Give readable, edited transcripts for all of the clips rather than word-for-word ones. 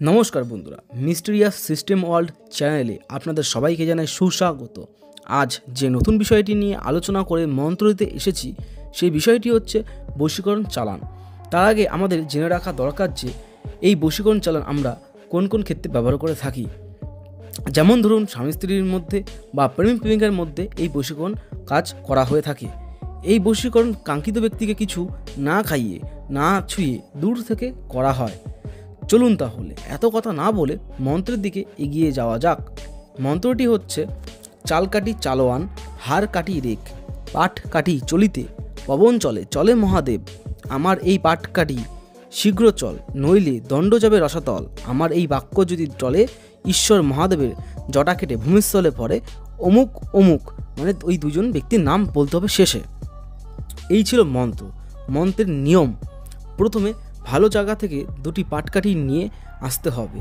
নমস্কার বন্ধুরা, mysterious system world চ্যানেলে আপনাদের সবাইকে জানাই সুস্বাগত। আজ যে নতুন বিষয়টি নিয়ে আলোচনা করে মন্ত্র দিতে এসেছি সেই বিষয়টি হচ্ছে বশীকরণ চালান। তার আগে আমাদের জেনে রাখা দরকার যে এই বশীকরণ চালান আমরা কোন কোন ক্ষেত্রে ব্যবহার করে থাকি। যেমন ধরুন, স্বামী স্ত্রীর মধ্যে বা প্রেমিক প্রেমিকার মধ্যে এই বশীকরণ কাজ করা হয়ে থাকে। এই বশীকরণ কাঙ্ক্ষিত ব্যক্তিকে কিছু না খাইয়ে না ছুঁয়ে দূর থেকে করা হয়। চলুন তাহলে এত কথা না বলে মন্ত্রের দিকে এগিয়ে যাওয়া যাক। মন্ত্রটি হচ্ছে: চাল কাটি চালোয়ান, হার কাটি রেখ, পাট কাটি চলিতে, পবন চলে চলে মহাদেব। আমার এই পাট কাটি শীঘ্র চল, নইলে দণ্ড যাবে রসাতল। আমার এই বাক্য যদি চলে, ঈশ্বর মহাদেবের জটা কেটে ভূমিস্থলে পড়ে। অমুক অমুক, মানে ওই দুজন ব্যক্তির নাম বলতে হবে শেষে। এই ছিল মন্ত্র। মন্ত্রের নিয়ম: প্রথমে ভালো জায়গা থেকে দুটি পাটকাঠি নিয়ে আসতে হবে।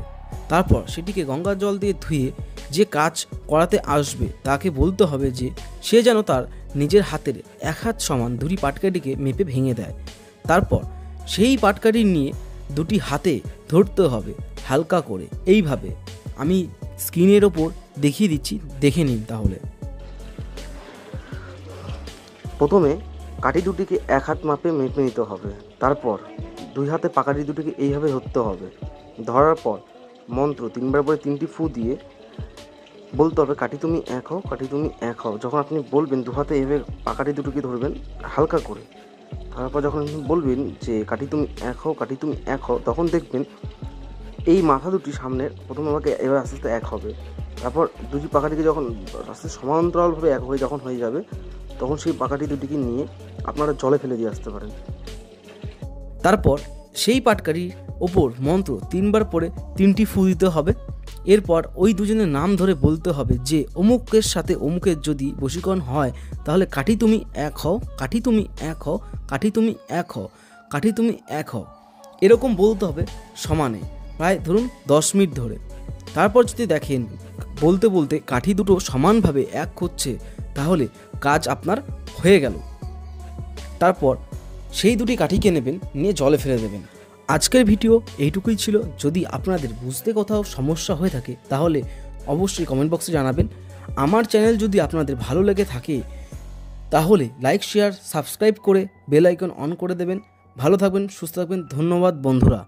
তারপর সেটিকে গঙ্গার জল দিয়ে ধুয়ে যে কাজ করাতে আসবে তাকে বলতে হবে যে সে যেন তার নিজের হাতের এক হাত সমান দুটি পাটকাঠিকে মেপে ভেঙে দেয়। তারপর সেই পাটকাঠি নিয়ে দুটি হাতে ধরতে হবে হালকা করে। এইভাবে আমি স্ক্রিনের ওপর দেখিয়ে দিচ্ছি, দেখে নিন তাহলে। প্রথমে কাঠি দুটিকে এক হাত মাপে মেপে নিতে হবে। তারপর দুই হাতে পাকাঠি দুটিকে এইভাবে ধরতে হবে। ধরার পর মন্ত্র তিনবার পরে তিনটি ফু দিয়ে বলতে হবে, কাঠি তুমি এক হও, কাঠি তুমি এক হও। যখন আপনি বলবেন দু হাতে এভাবে পাকাঠি দুটিকে ধরবেন হালকা করে। তারপর যখন আপনি বলবেন যে কাঠি তুমি এক হও, কাঠি তুমি এক হও, তখন দেখবেন এই মাথা দুটি সামনে প্রথমে আমাকে এবার আস্তে আস্তে এক হবে। তারপর দুটি পাকাটিকে যখন আস্তে সমান্তরালভাবে এক হয়ে যখন হয়ে যাবে, তখন সেই পাকাটি দুটিকে নিয়ে আপনারা জলে ফেলে দিয়ে আসতে পারেন। তারপর সেই পাটকাঠির ওপর মন্ত্র তিনবার পরে তিনটি ফু দিতে হবে। এরপর ওই দুজনের নাম ধরে বলতে হবে যে অমুকের সাথে অমুকের যদি বশীকরণ হয় তাহলে কাঠি তুমি এক হও, কাঠি তুমি এক হও, কাঠি তুমি এক হও, কাঠি তুমি এক হও। এরকম বলতে হবে সমানে, প্রায় ধরুন 10 মিনিট ধরে। তারপর যদি দেখেন বলতে বলতে কাঠি দুটো সমানভাবে এক হচ্ছে, তাহলে কাজ আপনার হয়ে গেল। তারপর সেই দুটি কাঠিকে নেবেন, নিয়ে জলে ফেলে দেবেন। আজকের ভিডিও এইটুকুই ছিল। যদি আপনাদের বুঝতে কোথাও সমস্যা হয়ে থাকে তাহলে অবশ্যই কমেন্ট বক্সে জানাবেন। আমার চ্যানেল যদি আপনাদের ভালো লেগে থাকে তাহলে লাইক, শেয়ার, সাবস্ক্রাইব করে বেল আইকন অন করে দেবেন। ভালো থাকবেন, সুস্থ থাকবেন। ধন্যবাদ বন্ধুরা।